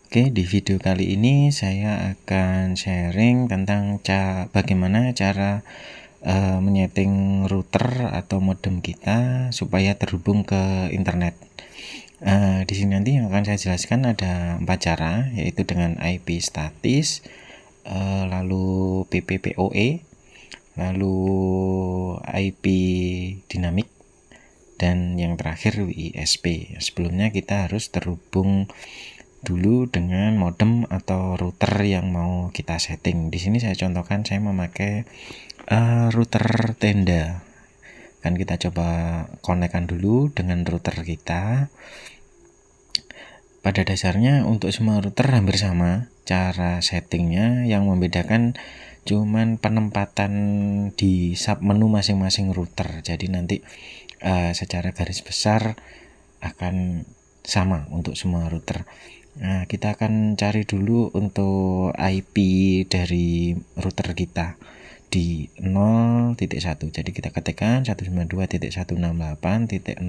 Oke, di video kali ini saya akan sharing tentang bagaimana cara menyeting router atau modem kita supaya terhubung ke internet. Di sini nanti yang akan saya jelaskan ada 4 cara, yaitu dengan IP statis, lalu PPPoE, lalu IP dinamik, dan yang terakhir WISP. Sebelumnya kita harus terhubung dulu dengan modem atau router yang mau kita setting. Di sini saya contohkan, saya memakai router tenda. Kan kita coba konekkan dulu dengan router kita. Pada dasarnya untuk semua router hampir sama cara settingnya, yang membedakan cuman penempatan di submenu masing-masing router. Jadi nanti secara garis besar akan sama untuk semua router. Nah, kita akan cari dulu untuk IP dari router kita di 0.1. Jadi kita ketikkan 192.168.0.1.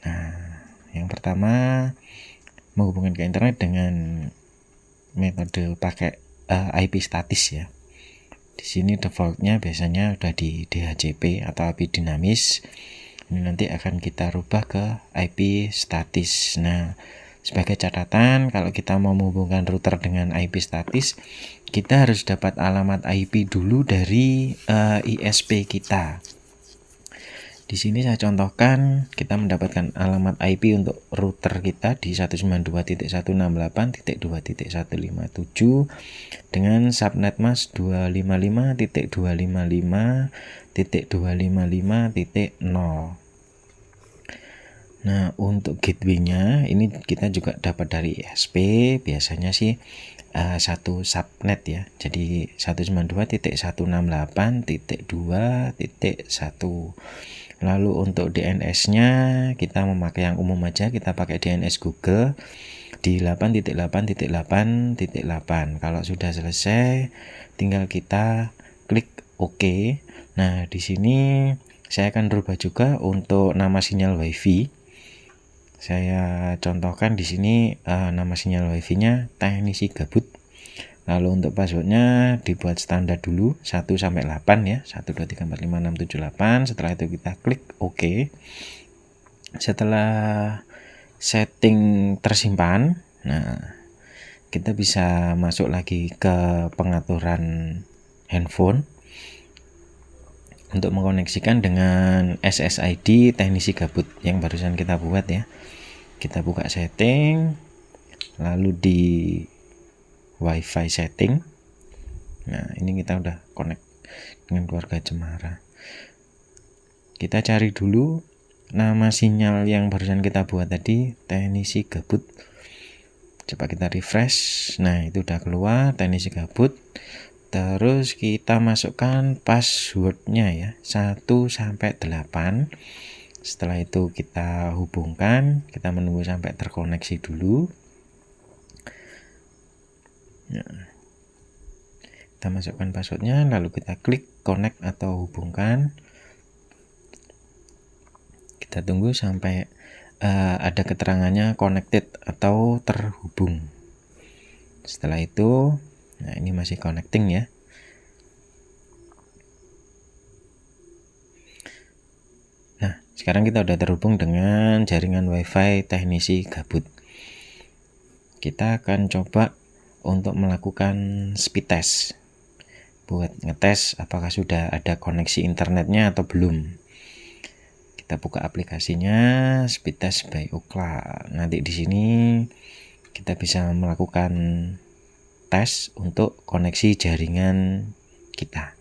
Nah, yang pertama menghubungkan ke internet dengan metode pakai IP statis ya. Di sini defaultnya biasanya udah di DHCP atau IP dinamis. Ini nanti akan kita rubah ke IP statis. Nah, sebagai catatan, kalau kita mau menghubungkan router dengan IP statis, kita harus dapat alamat IP dulu dari ISP kita. Di sini saya contohkan, kita mendapatkan alamat IP untuk router kita di 192.168.2.157 dengan subnet mask 255.255.255.0. Nah, untuk gateway-nya ini kita juga dapat dari ISP, biasanya sih satu subnet ya. Jadi 192.168.2.1. Lalu untuk DNS-nya kita memakai yang umum aja, kita pakai DNS Google di 8.8.8.8. Kalau sudah selesai, tinggal kita klik OK. Nah, di sini saya akan berubah juga untuk nama sinyal WiFi. Saya contohkan di sini nama sinyal WiFi-nya teknisi gabut. Lalu untuk passwordnya dibuat standar dulu 1 sampai 8 ya, 1 2 3 4 5 6 7 8. Setelah itu kita klik OK. Setelah setting tersimpan, nah kita bisa masuk lagi ke pengaturan handphone untuk mengkoneksikan dengan SSID teknisi gabut yang barusan kita buat ya. Kita buka setting, lalu di WiFi setting. Nah, ini kita udah connect dengan keluarga Cemara. Kita cari dulu nama sinyal yang barusan kita buat tadi, teknisi gabut. Coba kita refresh. Nah, itu udah keluar teknisi gabut. Terus kita masukkan passwordnya ya, 1 sampai 8. Setelah itu kita hubungkan, kita menunggu sampai terkoneksi dulu. Nah, kita masukkan passwordnya, lalu kita klik connect atau hubungkan. Kita tunggu sampai ada keterangannya connected atau terhubung. Setelah itu, nah ini masih connecting ya. Nah, sekarang kita udah terhubung dengan jaringan WiFi teknisi gabut. Kita akan coba untuk melakukan speed test buat ngetes apakah sudah ada koneksi internetnya atau belum. Kita buka aplikasinya speed test by Ookla. Nanti di sini kita bisa melakukan tes untuk koneksi jaringan kita.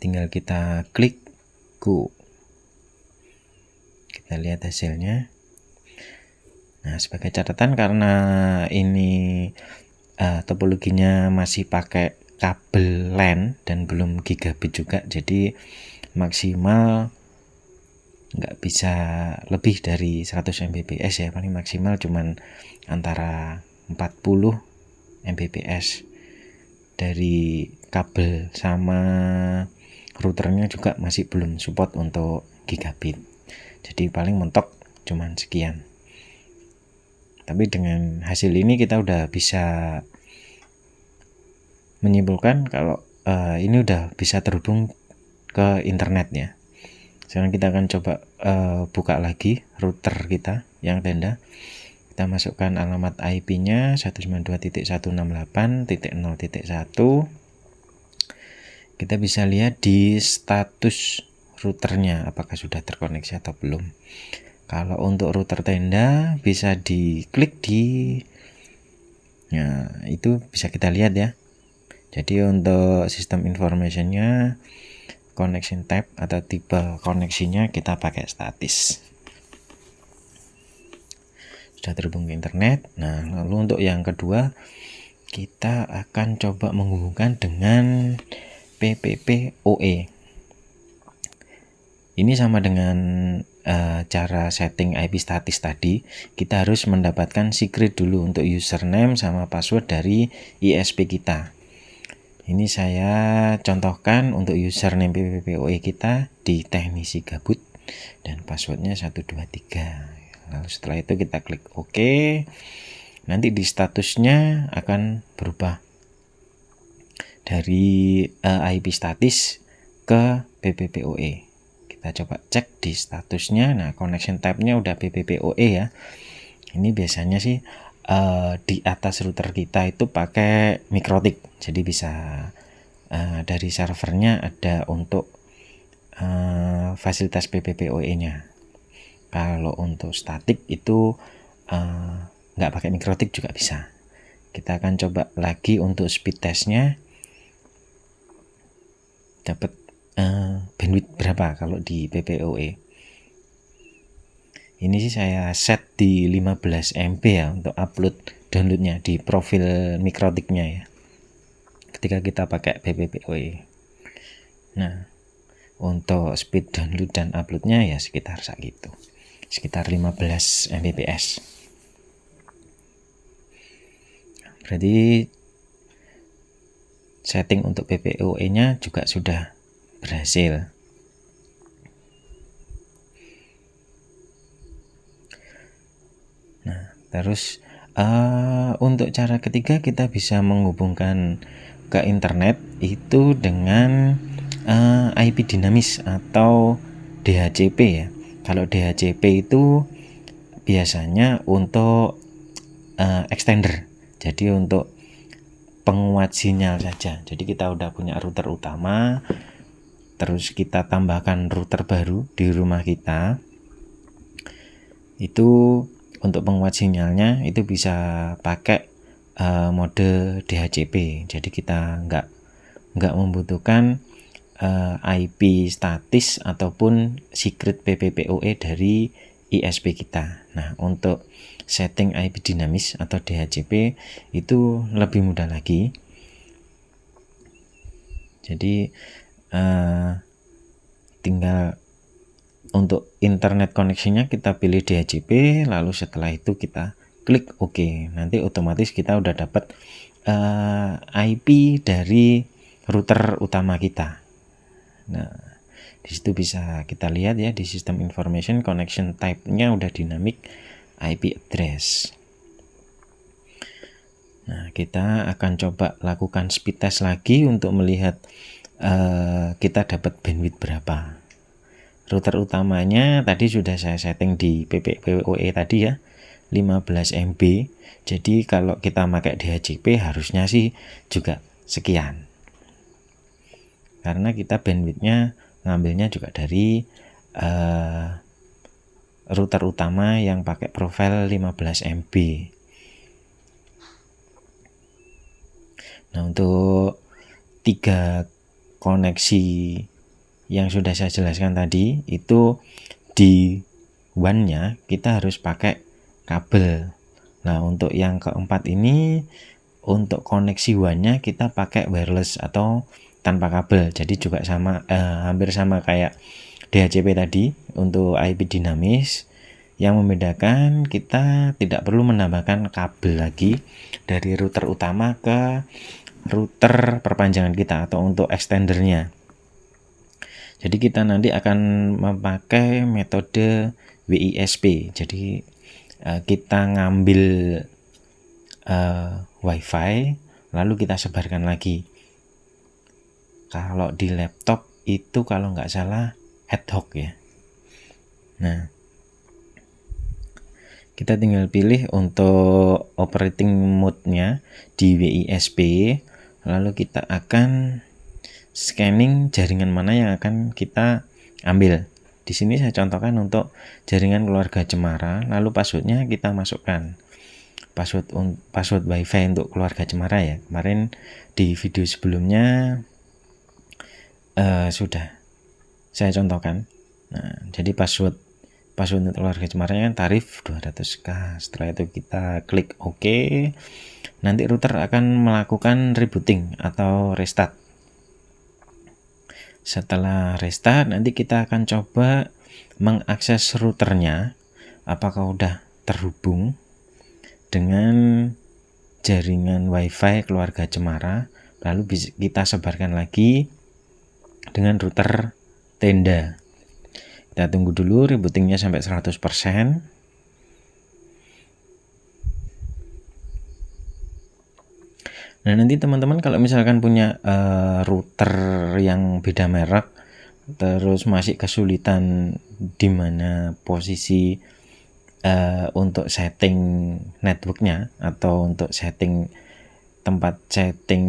Tinggal kita klik go. Kita lihat hasilnya. Nah, sebagai catatan karena ini topologinya masih pakai kabel LAN dan belum gigabit juga, jadi maksimal nggak bisa lebih dari 100 Mbps ya, paling maksimal cuman antara 40 Mbps. Dari kabel sama routernya juga masih belum support untuk gigabit, jadi paling mentok cuman sekian. Tapi dengan hasil ini kita udah bisa menyimpulkan kalau ini udah bisa terhubung ke internet ya. Sekarang kita akan coba buka lagi router kita yang tenda. Kita masukkan alamat IP-nya 192.168.0.1. Kita bisa lihat di status routernya apakah sudah terkoneksi atau belum. Kalau untuk router tenda bisa diklik di, nah itu bisa kita lihat ya. Jadi untuk sistem informationnya, connection type atau tipe koneksinya kita pakai statis. Sudah terhubung ke internet. Nah, lalu untuk yang kedua kita akan coba menghubungkan dengan PPPoE. Ini sama dengan cara setting IP statis tadi. Kita harus mendapatkan secret dulu untuk username sama password dari ISP kita. Ini saya contohkan untuk username PPPoE kita di teknisi gabut dan passwordnya 123. Lalu setelah itu kita klik OK. Nanti di statusnya akan berubah dari IP statis ke PPPoE. Kita coba cek di statusnya. Nah, connection type-nya udah PPPoE ya. Ini biasanya sih di atas router kita itu pakai MikroTik. Jadi bisa dari servernya ada untuk fasilitas PPPoE-nya. Kalau untuk statik itu nggak pakai MikroTik juga bisa. Kita akan coba lagi untuk speed testnya. Dapat bandwidth berapa kalau di PPPoE. Ini sih saya set di 15 MB ya untuk upload downloadnya di profil MikroTiknya ya. Ketika kita pakai PPPoE. Nah, untuk speed download dan uploadnya ya sekitar segitu. Sekitar 15 Mbps. Berarti setting untuk PPPoE-nya juga sudah berhasil. Nah, terus untuk cara ketiga kita bisa menghubungkan ke internet itu dengan IP dinamis atau DHCP ya. Kalau DHCP itu biasanya untuk extender. Jadi untuk penguat sinyal saja. Jadi kita udah punya router utama, terus kita tambahkan router baru di rumah kita. Itu untuk penguat sinyalnya itu bisa pakai mode DHCP. Jadi kita nggak membutuhkan IP statis ataupun secret PPPoE dari ISP kita. Nah, untuk setting IP dinamis atau DHCP itu lebih mudah lagi. Jadi tinggal untuk internet koneksinya kita pilih DHCP, lalu setelah itu kita klik OK. Nanti otomatis kita udah dapat IP dari router utama kita. Nah, di situ bisa kita lihat ya di sistem information connection type-nya udah dynamic IP address. Nah, kita akan coba lakukan speed test lagi untuk melihat kita dapat bandwidth berapa. Router utamanya tadi sudah saya setting di PPPoE tadi ya, 15 MB. Jadi kalau kita pakai DHCP harusnya sih juga sekian. Karena kita bandwidthnya ngambilnya juga dari router utama yang pakai profil 15 MB. Nah, untuk 3 koneksi yang sudah saya jelaskan tadi itu di WAN-nya kita harus pakai kabel. Nah, untuk yang keempat ini untuk koneksi WAN-nya kita pakai wireless atau tanpa kabel. Jadi juga sama hampir sama kayak DHCP tadi untuk IP dinamis. Yang membedakan kita tidak perlu menambahkan kabel lagi dari router utama ke router perpanjangan kita atau untuk extendernya. Jadi kita nanti akan memakai metode WISP. Jadi kita ngambil wifi lalu kita sebarkan lagi. Kalau di laptop itu kalau nggak salah ad hoc ya. Nah, kita tinggal pilih untuk operating mode-nya di WISP, lalu kita akan scanning jaringan mana yang akan kita ambil. Di sini saya contohkan untuk jaringan keluarga Cemara, lalu passwordnya kita masukkan. Password wifi untuk keluarga Cemara ya. Kemarin di video sebelumnya sudah saya contohkan. Nah, jadi password untuk keluarga Cemara yang tarif 200k. Setelah itu kita klik OK. Nanti router akan melakukan rebooting atau restart. Setelah restart, nanti kita akan coba mengakses routernya apakah udah terhubung dengan jaringan wifi keluarga Cemara, lalu kita sebarkan lagi dengan router tenda. Kita tunggu dulu rebootingnya sampai 100%. Nah, nanti teman-teman kalau misalkan punya router yang beda merek, terus masih kesulitan di mana posisi untuk setting networknya atau untuk setting tempat setting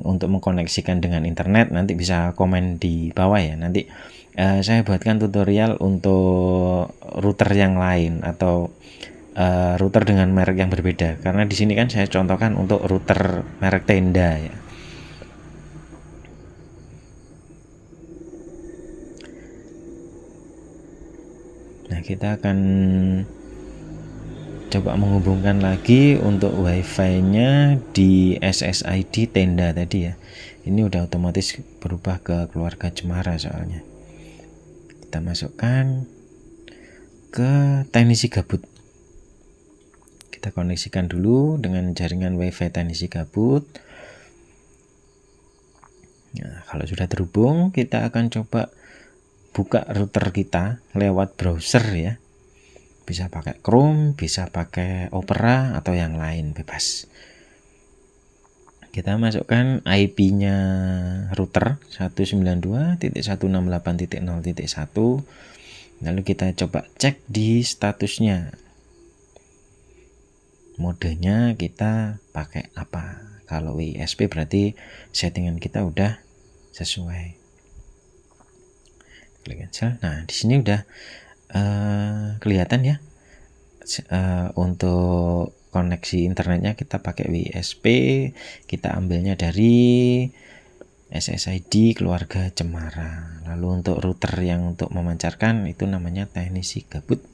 untuk mengkoneksikan dengan internet, nanti bisa komen di bawah ya. Nanti saya buatkan tutorial untuk router yang lain atau router dengan merek yang berbeda, karena di sini kan saya contohkan untuk router merek tenda ya. Nah, kita akan coba menghubungkan lagi untuk wifi-nya di SSID tenda tadi ya. Ini udah otomatis berubah ke keluarga Cemara soalnya. Kita masukkan ke teknisi gabut. Kita koneksikan dulu dengan jaringan wifi teknisi gabut. Nah, kalau sudah terhubung, kita akan coba buka router kita lewat browser ya. Bisa pakai Chrome, bisa pakai Opera atau yang lain, bebas. Kita masukkan IP-nya router 192.168.0.1. Lalu kita coba cek di statusnya. Modenya kita pakai apa? Kalau WISP berarti settingan kita udah sesuai. Klik cancel. Nah, di sini udah kelihatan ya. Untuk koneksi internetnya kita pakai WISP, kita ambilnya dari SSID keluarga Cemara. Lalu untuk router yang untuk memancarkan itu namanya teknisi gabut.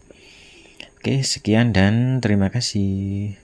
Oke, sekian dan terima kasih.